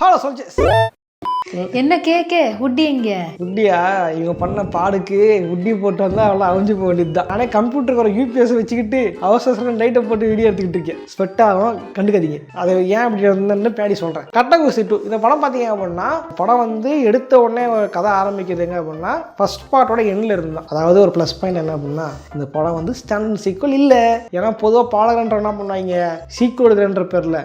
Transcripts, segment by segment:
Hello சொல்ஜஸ். என்ன கேக்க உட்டி எங்க உட்டியா இவங்க பண்ண பாடுக்கு உட்டி போட்டு வந்தா அவ்வளோ அவிஞ்சு போக வேண்டியது தான். ஆனால் கம்ப்யூட்டருக்கு ஒரு யூபிஎஸ் வச்சுக்கிட்டு அவசரம் லைட்டை போட்டு வீடியோ எடுத்துக்கிட்டு இருக்கேன். ஸ்வெட் ஆகும், கண்டுக்காதீங்க. அதை ஏன் அப்படி வந்து பேடி சொல்கிறேன். கட்டகுசி 2 இந்த படம் பார்த்தீங்க அப்படின்னா, படம் வந்து எடுத்த உடனே ஒரு கதை ஆரம்பிக்கிறதுங்க அப்படின்னா ஃபர்ஸ்ட் பார்ட்டோட எண்ணில் இருந்தான். அதாவது ஒரு ப்ளஸ் பாயிண்ட் என்ன அப்படின்னா, இந்த படம் வந்து ஸ்டாண்டர்ட் சீக்குவல் இல்லை. ஏன்னா பொதுவாக பாடகன்ற என்ன பண்ணுவாங்க, சீக்குவல் எடுக்கிறன்ற பேரில்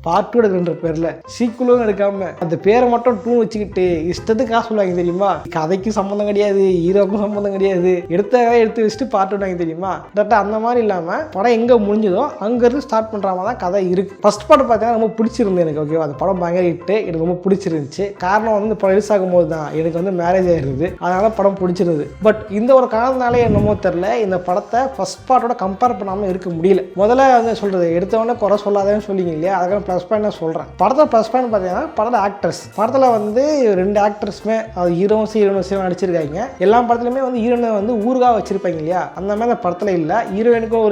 பார்ட் எடுக்கிற பேரில் சீக்குவலும் எடுக்காம அந்த பேரை மட்டும் 2 வச்சுக்கிட்டு இஷ்டத்துக்கு காசு சொல்லுவாங்க தெரியுமா. கதைக்கும் சம்மந்தம் கிடையாது, ஹீரோக்கும் சம்மந்தம் கிடையாது, எடுத்து வச்சுட்டு பார்ட் விடுவாங்க தெரியுமா. டேட்டா அந்த மாதிரி இல்லாமல் படம் எங்கே முடிஞ்சதோ அங்கேருந்து ஸ்டார்ட் பண்ணுற மாதிரி தான் கதை இருக்குது. ஃபர்ஸ்ட் பார்ட் பார்த்தீங்கன்னா ரொம்ப பிடிச்சிருந்து எனக்கு. ஓகேவா, அந்த படம் பயங்கர ஹிட்டு, எனக்கு ரொம்ப பிடிச்சிருந்துச்சு. காரணம் வந்து படம் ரிலீஸ் ஆகும்போது தான் எனக்கு வந்து மேரேஜ் ஆகிருது, அதனால படம் பிடிச்சிருது. பட் இந்த ஒரு காரணத்தினாலே என்னமோ தெரில, இந்த படத்தை ஃபர்ஸ்ட் பார்ட்டோட கம்பேர் பண்ணாமல் இருக்க முடியல. முதல்ல வந்து சொல்கிறது எடுத்தவொடனே குறை சொல்லாதேன்னு சொல்லிங்க இல்லையா, அதுக்காக ப்ளஸ் பாயிண்ட் நான் சொல்கிறேன். படத்தில் ப்ளஸ் பாயிண்ட் பார்த்தீங்கன்னா படத்தில் ஆக்டர்ஸ். படத்தில் வந்து 2 ஆக்டர்ஸுமே அது ஹீரோயின்ஸும் நடிச்சிருக்காங்க. எல்லா படத்துலையுமே வந்து ஹீரோயினை வந்து ஊருக்காக வச்சிருப்பாங்க இல்லையா, அந்த மாதிரி அந்த படத்தில் இல்லை. ஹீரோயினுக்கும்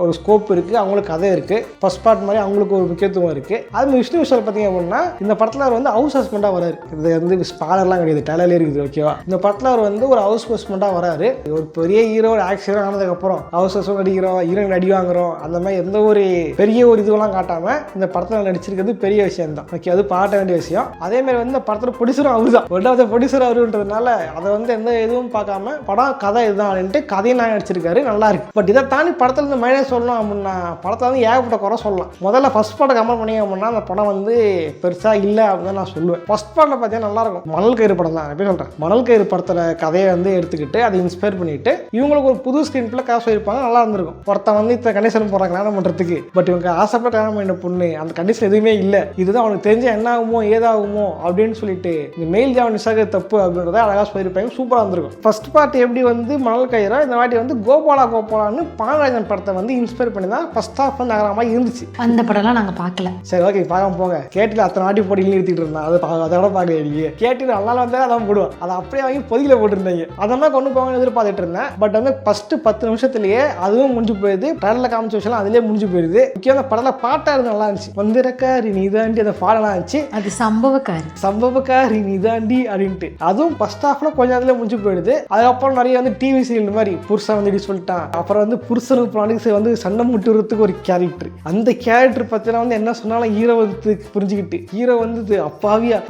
ஒரு ஸ்கோப் இருக்குது, அவங்களுக்கு கதை இருக்குது. ஃபர்ஸ்ட் பார்ட் மாதிரி அவங்களுக்கு ஒரு முக்கியத்துவம் இருக்குது. அது விஷ்ணு விஷால் பார்த்தீங்க அப்படின்னா இந்த படத்தில் அவர் வந்து ஹவுஸ் ஹஸ்பண்டாக வராரு. இது வந்து ஸ்பாலர்லாம் கிடையாது, டேலர்லேயே இருக்குது. ஓகேவா, இந்த படத்தில் அவர் வந்து ஒரு ஹவுஸ் ஹஸ்பண்டாக வராரு. ஒரு பெரிய ஹீரோ ஆக்ஷன் ஆனதுக்கப்புறம் ஹவுஸ் ஹஸ்பண்ட் நடிக்கிறோம், ஹீரோயின் அடி வாங்குறோம், அந்த மாதிரி எந்த ஒரு பெரிய ஒரு இதுவெல்லாம் காட்டாமல் இந்த படத்தில் நடிச்சிருக்கிறது பெரிய விஷயம் தான். ஓகே, அது பாட்ட வேண்டிய விஷயம். அதே மாதிரி வந்து இந்த படத்தில் ப்ரொடியூசரும் அவரு தான். ஒன்றாவது ப்ரொடியூசர் அவருன்றதுனால அதை வந்து எந்த இதுவும் பார்க்காம படம் கதை இதுதான் கதையை நான் நடிச்சிருக்காரு, நல்லா இருக்கு. பட் இதை தாண்டி படத்தில் இருந்து மைனஸ் சொல்லணும் அப்படின்னா படத்தில் வந்து ஏகப்பட்ட குறை சொல்லலாம். முதல்ல ஃபர்ஸ்ட் பார்ட்டை கம்பேர் பண்ணீங்க அப்படின்னா அந்த படம் வந்து பெருசாக இல்லை அப்படின்னு நான் சொல்லுவேன். ஃபர்ஸ்ட் பார்ட்டில் பார்த்தீங்கன்னா நல்லா இருக்கும். மணல் கயிறு படம் தான் எப்படி சொல்கிறேன். மணல் கயிறு படத்தில் கதையை வந்து எடுத்துக்கிட்டு அதை இன்ஸ்பயர் பண்ணிட்டு இவங்களுக்கு ஒரு புது ஸ்க்ரீன் பிள்ளை காசு வைப்பாங்க, நல்லா இருந்திருக்கும். ஒருத்தன் வந்து இத்தனை கண்டிஷன் போகிறாங்க கல்யாணம் பண்ணுறதுக்கு, பட் இவங்க ஆசைப்பட்ட கல்யாணம் பண்ண பொண்ணு அந்த கண்டிஷன் எதுவுமே இல்லை. இதுதான் அவனுக்கு தெரிஞ்ச என்ன ஆகுமோ ஏதாகுமோ அப்படின்னு சொல்லிட்டு இந்த மெயில் ஜாவன் நிசாக தப்பு அப்படின்றத அழகாக சொல்லியிருப்பாங்க, சூப்பராக இருந்திருக்கும். ஃபர்ஸ்ட் பார்ட் எப்படி வந்து மணல் கயிறா, இந்த வாட்டி வந்து கோபாலான்னு பாலராஜன் படத்தை வந்து இன்ஸ்பயர் பண்ணி தான் ஃபர்ஸ்ட் ஹாஃப் வந்து நகரமாக இருந்துச்சு. அந்த படம்லாம் நாங்கள் பார்க்கல. சரி, ஓகே, பார்க்காம போங்க. கேட்டில் அத்தனை வாட்டி போட்டு நிறுத்திட்டு இருந்தான், அதோட பார்க்க கேட்டில் நல்லா வந்தால் அதான் போடுவோம். அதை அப்படியே வாங்கி பொதியில போட்டுருந்தாங்க. அதெல்லாம் கொண்டு போவாங்கன்னு எதிர்பார்த்துட்டு இருந்தேன். பட் வந்து ஃபர்ஸ்ட் 10 நிமிஷத்துலேயே அதுவும் முடிஞ்சு போயிடுது. ட்ரெயிலில் காமிச்ச விஷயம் அதிலே முடிஞ்சு போயிடுது. முக்கியம் அந்த படத்தில் பாட்டாக இருந்து நல்லா இருந்துச்சு. வந்திரக்காரி நீதாண்டி அந்த பாடலாம் இருந்துச்சு. அது சம்பவக்காரி நீதாண்டி அப்படின்ட்டு அதுவும் ஃபர்ஸ்ட் ஹாஃப்ல கொஞ்சம் அதுல முடிஞ்சு போயிடுது. அதுக்கப்புறம் நிறைய வந்து டிவி சீரியல் மாதிரி புருஷன் வந்து இப்படி சொல்லிட்டான், அப்புறம் வந்து புருஷனுக்கு வந்து சண்டை முட்டுறதுக்கு ஒரு கேரக்டர். அந்த கேரக்டர் பத்தினா வந்து என்ன சொன்னாலும் ஹீரோ வந்து புரிஞ்சுக்கிட்டு ஹீரோ வந்து அப்பாவியா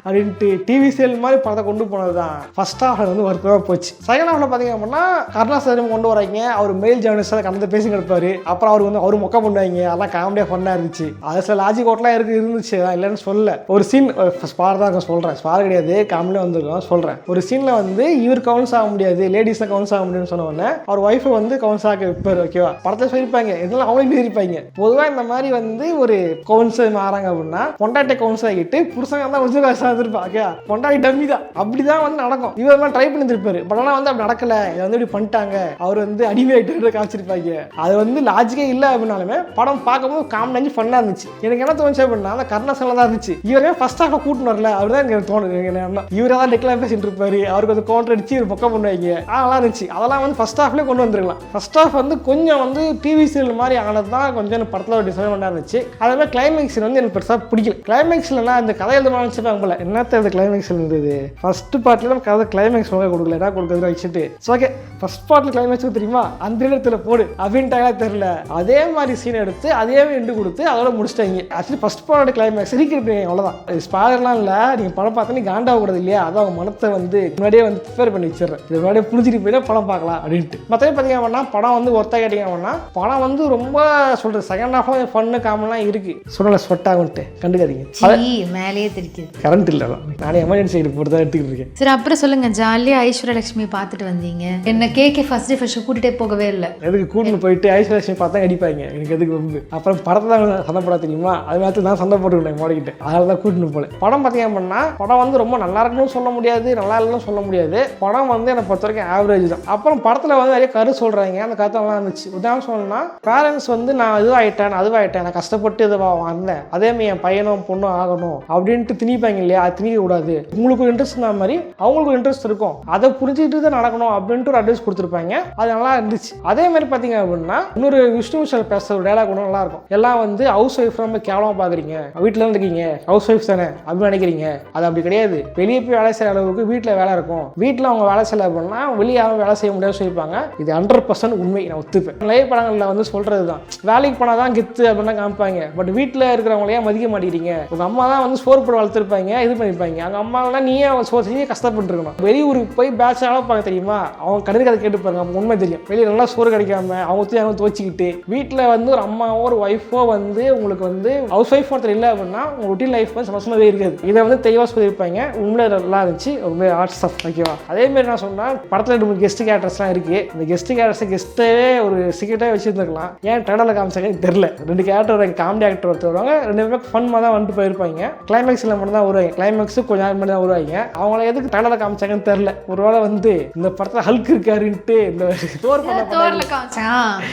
அப்படின்ட்டு டிவி சீரியல் மாதிரி படத்தை கொண்டு போனதுதான் ஃபர்ஸ்ட் ஹாஃப்ல வந்து வருத்தமாக போச்சு. செகண்ட் ஹாஃப்ல பாத்தீங்க அப்படின்னா கருணாசரம் கொண்டு வராங்க. அவர் மெயில் ஜாவனிஸ்டாக கலந்து பேசி கிடப்பாரு. அப்புறம் அவர் வந்து அவரு மொக்க பண்ணுவாங்க, அதெல்லாம் காமெடியா ஃபன்னா இருந்துச்சு. அது சில லாஜிக் ஓட்டெலாம் இருந்துச்சு, இல்லைன்னு சொல்ல. ஒரு சீன் ஸ்பார் தான் சொல்கிறேன், ஸ்பார் கிடையாது, காமெடியாக வந்துருக்கோம் சொல்கிறேன். ஒரு சீனில் வந்து இவர் கவுன்ஸ் ஆக முடியாது, லேடிஸில் கவுன்ஸ் ஆக முடியும்னு சொன்ன உடனே அவர் ஒய்ஃபை வந்து கவுன்ஸ் ஆக வைப்பார். ஓகேவா, படத்தில் சொல்லியிருப்பாங்க, இதெல்லாம் அவங்களும் மீறிப்பாங்க. பொதுவாக இந்த மாதிரி வந்து ஒரு கவுன்ஸ் மாறாங்க அப்படின்னா பொண்டாட்டை கவுன்ஸ் ஆகிட்டு புருஷங்க தான் கொஞ்சம் கஷ்டம் இருப்பாங்க, பொண்டாட்டி டம்மி தான், அப்படிதான் வந்து நடக்கும். இவர் மாதிரி ட்ரை பண்ணிருப்பாரு. பட் ஆனால் வந்து அப்படி நடக்கல, இதை வந்து இப்படி பண்ணிட்டாங்க, அவர் வந்து அடிமையாயிட்டு காமிச்சிருப்பாங்க. அது வந்து லாஜிக்கே இல்லை அப்படின்னாலுமே படம் பார்க்கும்போது காமெடி ஃபன்னாக இருந்துச்சு. எனக்கு என்ன தோணுச்சு அப்படின்னா அந்த கர்ணாசனில் தான் இருந்துச்சு. இவரே ஃபர்ஸ்ட் ஹாஃப் கூட்டின்னு வரல, அவர் தான் எனக்கு தோணுது. இவரே தான் டெக்லாம் பேசிட்டு இருப்பாரு, அவருக்கு வந்து கவுண்டர் அடிச்சு ஒரு பக்கம் பண்ணுவாங்க, நல்லா இருந்துச்சு. அதெல்லாம் வந்து ஃபர்ஸ்ட் ஹாஃப்லேயே கொண்டு வந்துருக்கலாம். ஃபர்ஸ்ட் ஹாஃப் வந்து கொஞ்சம் வந்து டிவி சீரியல் மாதிரி ஆனது தான் கொஞ்சம் படத்தில் ஒரு டிசைன்மெண்டாக இருந்துச்சு. அதே மாதிரி கிளைமேக்ஸ் வந்து எனக்கு பெருசாக பிடிக்கல. கிளைமேக்ஸ்லனா இந்த கதை எழுதமாக வச்சுருப்பாங்க போல, என்னத்த அந்த கிளைமேக்ஸ் இருந்தது. ஃபர்ஸ்ட் பார்ட்டில் நம்ம கதை கிளைமேக்ஸ் கொடுக்கல, என்ன கொடுக்குறதுன்னு வச்சுட்டு ஓகே ஃபர்ஸ்ட் பார்ட்டில் கிளைமேக்ஸ் தெரியுமா அந்த இடத்துல போடு அப்படின்ட்டாங்களா தெரியல. அதே மாதிரி சீன் எடுத்து அதே எண்டு கொடுத்து அதோட முடிச்சிட்டாங்க. ஆக்சுவலி ஃபர்ஸ்ட் பார்ட்டோட கிளைமேக்ஸ் இருக்கிறீங்க அவ்வளோதான். ஸ்பாயர்லாம் இல்லை, நீங்கள் படம் பார்த்தா காண்டாக கூடாது இல்லையா, அதான் அவங்க மனத்தை வந்து முன்னாடியே வந்து ப்ரிப்பேர் பண்ணி வச்சிடுறேன். இது முன்னாடியே புரிஞ்சுட்டு போயிட்டா படம் பார்க்கலாம் அப்படின்ட்டு. மற்றபடி பார்த்தீங்க அப்படின்னா படம் வந்து ஒருத்தா கேட்டிங்க அப்படின்னா படம் வந்து ரொம்ப சொல்கிறது செகண்ட் ஹாஃபாக ஃபன்னு காமெல்லாம் இருக்குது. சொல்லலை ஸ்வெட் ஆகும்ட்டு கண்டுக்காதீங்க, மேலேயே தெரிக்குது. கரண்ட் இல்லை, நானே எமர்ஜென்சி போட்டு தான் எடுத்துக்கிட்டு இருக்கேன். சரி, அப்புறம் சொல்லுங்க, ஜாலியாக ஐஸ்வர்யலட்சுமி பார்த்துட்டு வந்தீங்க. என்ன கேக்கே ஃபர்ஸ்ட் கூட்டிகிட்டே போகவே இல்லை. எதுக்கு கூட்டின்னு போயிட்டு ஐஸ்வர்யலட்சுமி பார்த்தா அடிப்பாங்க, எனக்கு எதுக்கு வந்து அப்புறம் படத்தை தான் சண்டை போட தெரியுமா, அது மாதிரி நான் சண்டை போட்டுக்கிட்டேன் மோடிக்கிட்டு, அதனால தான் கூட்டின்னு போல. படம் பார்த்தீங்க அப்படின்னா படம் வந்து ரொம்ப நல்லா இருக்குன்னு சொல்ல முடியாது, நல்லா இல்லைன்னு சொல்ல முடியாது. படம் வந்து என்னை பொறுத்த வரைக்கும் ஆவரேஜ் தான். அப்புறம் படத்தில் வந்து நிறைய கரு சொல்கிறாங்க, அந்த கருத்து நல்லா இருந்துச்சு. உதாரணம் சொல்லணும்னா பேரண்ட்ஸ் வந்து நான் இதுவாகிட்டேன் நான் கஷ்டப்பட்டு இதை வந்தேன், அதேமாதிரி என் பையனும் பொண்ணும் ஆகணும் அப்படின்ட்டு திணிப்பாங்க இல்லையா, அது திணிக்க கூடாது. உங்களுக்கு இன்ட்ரெஸ்ட் இருந்த மாதிரி அவங்களுக்கு இன்ட்ரெஸ்ட் இருக்கும், அதை புரிஞ்சுக்கிட்டு தான் நடக்கணும் அப்படின்ட்டு ஒரு அட்வைஸ் கொடுத்துருப்பாங்க. அது நல்லா இருந்துச்சு. அதே மாதிரி பார்த்தீங்க அப்படின்னா இன்னொரு விஷ்ணு விஷால் பேசுகிற ஒரு டைலாக் ஒன்று நல்லா இருக்கும். இருக்கும். எல்லாம் வந்து ஹவுஸ் ஒய்ஃப் நம்ம கேவலமாக பார்க்குறீங்க, வீட்டில் தான் இருக்கீங்க, ஹவுஸ் ஒய்ஃப் தானே அப்படின்னு நினைக்கிறீங்க. அது அப்படி கிடையாது. வெளியே போய் வேலை செய்கிற அளவுக்கு வீட்டில் வேலை இருக்கும். வீட்டில் அவங்க வேலை செய்யலை அப்படின்னா வெளியே யாரும் வேலை செய்ய முடியாது சொல்லியிருப்பாங்க. இது 100% உண்மை, நான் ஒத்துப்பேன். நிறைய படங்களில் வந்து சொல்கிறது தான், வேலைக்கு போனால் தான் கெத்து அப்படின்னா காமிப்பாங்க. பட் வீட்டில் இருக்கிறவங்களையே மதிக்க மாட்டேங்கிறீங்க. உங்கள் அம்மா தான் வந்து சோறு போட்டு வளர்த்துருப்பாங்க, இது பண்ணியிருப்பாங்க. அவங்க அம்மாலாம் நீயே அவங்க சோறு செஞ்சு கஷ்டப்பட்டுருக்கணும். வெளியூருக்கு போய் பேட்சாக பார்க்க தெரியுமா, அவங்க கடையில் கதை கேட்டுப்பாங்க, அவங்க உண்மை தெரியும். வெளியே நல்லா சோறு கிடைக்காம அவங்க துவச்சிக்கிட்டு வீட்டில் வந்து ஒரு அம்மாவோ ஒரு ஒய்ஃபோ வந்து உங்களுக்கு வந்து ஹவுஸ் ஒய்ஃப் ஒருத்தர் இல்லை அப்படின்னா உங்கள் ரொட்டீன் லைஃப் வந்து சந்தோஷமாகவே இருக்காது. இதை வந்து தெளிவாக சொல்லியிருப்பாங்க. உண்மையில நல்லா இருந்துச்சு, ரொம்ப ஆர்ட்ஸ் ஆஃப் ஓகேவா. அதேமாரி நான் சொன்னால் படத்தில் 2 கெஸ்ட் கேரக்டர்ஸ்லாம் இருக்குது. இந்த கெஸ்ட் கேரக்டர்ஸ் கெஸ்ட்டே ஒரு சீக்கிரட்டாக வச்சுருந்துருக்கலாம். ஏன் ட்ரெயிலரில் காமிச்சாங்கன்னு தெரியல. 2 கேரக்டர் வருவாங்க, காமெடி ஆக்டர் ஒருத்தர் வருவாங்க, 2 பேருமே ஃபன்மாக தான் வந்துட்டு போயிருப்பாங்க. கிளைமேக்ஸில் மட்டும் தான் வருவாங்க, கிளைமேக்ஸு கொஞ்சம் நேரம் மட்டும் தான் வருவாங்க. அவங்கள எதுக்கு ட்ரெயிலரில் காமிச்சாங்கன்னு தெரியல. ஒருவேளை வந்து இந்த படத்தில் ஹல்க் இருக்காருன்ட்டு இந்த டோர் பண்ண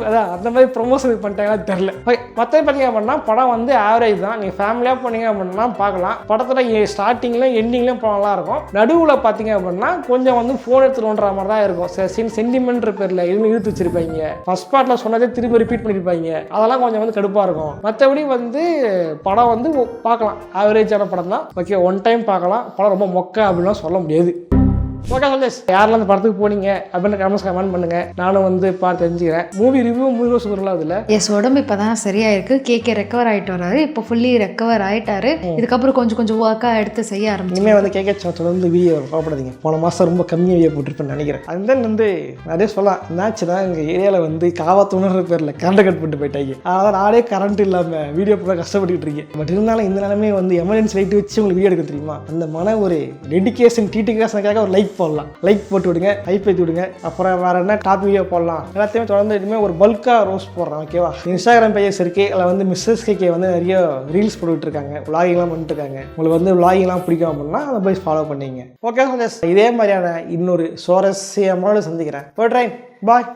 அதான் அந்த மாதிரி ப்ரொமோஷன் பண்ணிட்டாங்கன்னு தெரியல. மற்ற பார்த்தீங்க அப்படின்னா படம் வந்து ஆவரேஜ் தான். நீங்கள் ஃபேமிலியாக போனீங்க அப்படின்னா பார்க்கலாம். படத்தில் ஸ்டார்டிங்கில் எண்டிங்லேயும் படம்லாம் இருக்கும். நடுவில் பார்த்தீங்க அப்படின்னா கொஞ்சம் வந்து ஃபோன் எடுத்துகின்ற மாதிரி தான் இருக்கும். சென்டிமெண்ட் பேரில் எதுவும் இழுத்து வச்சிருப்பாங்க. ஃபர்ஸ்ட் பார்ட்டில் சொன்னதே திரும்ப ரிப்பீட் பண்ணியிருப்பாங்க. அதெல்லாம் கொஞ்சம் வந்து கடுப்பாக இருக்கும். மற்றபடி வந்து படம் வந்து பார்க்கலாம், ஆவரேஜான படம் தான். ஓகே, ஒன் டைம் பார்க்கலாம். படம் ரொம்ப மொக்க அப்படின்லாம் சொல்ல முடியாது. ஓகே சந்தேஷ், யாரெல்லாம் அந்த படத்துக்கு போனீங்க அப்படின்னு கமெண்ட் பண்ணுங்க. நானும் வந்து பார்த்து தெரிஞ்சுக்கிறேன். மூவி ரிவ்யூ சொல்லுங்களா அதில். எஸ், உடம்பு இப்போ தான் சரியாயிருக்கு. கேகே ரெக்கவர் ஆகிட்டு வராரு. இப்போ ஃபுல்லி ரெக்கவர் ஆகிட்டாரு. இதுக்கப்புறம் கொஞ்சம் கொஞ்சம் ஒர்க்காக எடுத்து செய்ய ஆரம்பிச்சு. இனிமேல் வந்து கேகே தொடர்ந்து வீடியோ கவலைப்படாதீங்க. போன மாதம் ரொம்ப கம்மியாக வீடியோ போட்டிருப்பேன்னு நினைக்கிறேன். அது தான் வந்து நிறைய சொல்லலாம். என்னாச்சு தான் எங்கள் ஏரியாவில் வந்து காவாத்துணுன்ற பேரில் கரண்ட் கட் பண்ணிட்டு போயிட்டாங்க. அதாவது நானே கரண்ட் இல்லாமல் வீடியோ போட கஷ்டப்பட்டுக்கிட்டு இருக்கேன். பட் இருந்தாலும் இந்த நிலமே வந்து எமர்ஜென்சி லைட் வச்சு உங்களுக்கு வீடியோ எடுக்க தெரியுமா, அந்த மன ஒரு டெடிகேஷன் டிடிகேஷனுக்காக ஒரு லைக் போடலாம், லைக் போட்டு விடுங்க, ஹைப் ஏற்றி விடுங்க. அப்புறம் வேறு என்ன டாப் வீடியோ போடலாம் எல்லாத்தையுமே தொடர்ந்து இனிமேல் ஒரு பல்காக ரோஸ் போடுறேன். ஓகேவா, இன்ஸ்டாகிராம் பேஜஸ் இருக்குது. அதில் வந்து மிஸ்ஸஸ் கேகே வந்து நிறைய ரீல்ஸ் போட்டுக்கிட்டு இருக்காங்க, விளாகிங்லாம் பண்ணிட்டு இருக்காங்க. உங்களுக்கு வந்து விளாகிங்லாம் பிடிக்கும் அப்படின்னா அதை போய் ஃபாலோ பண்ணிங்க. ஓகே, இதே மாதிரியான இன்னொரு சுவாரஸ்யமான சந்திக்கிறேன். பாய்.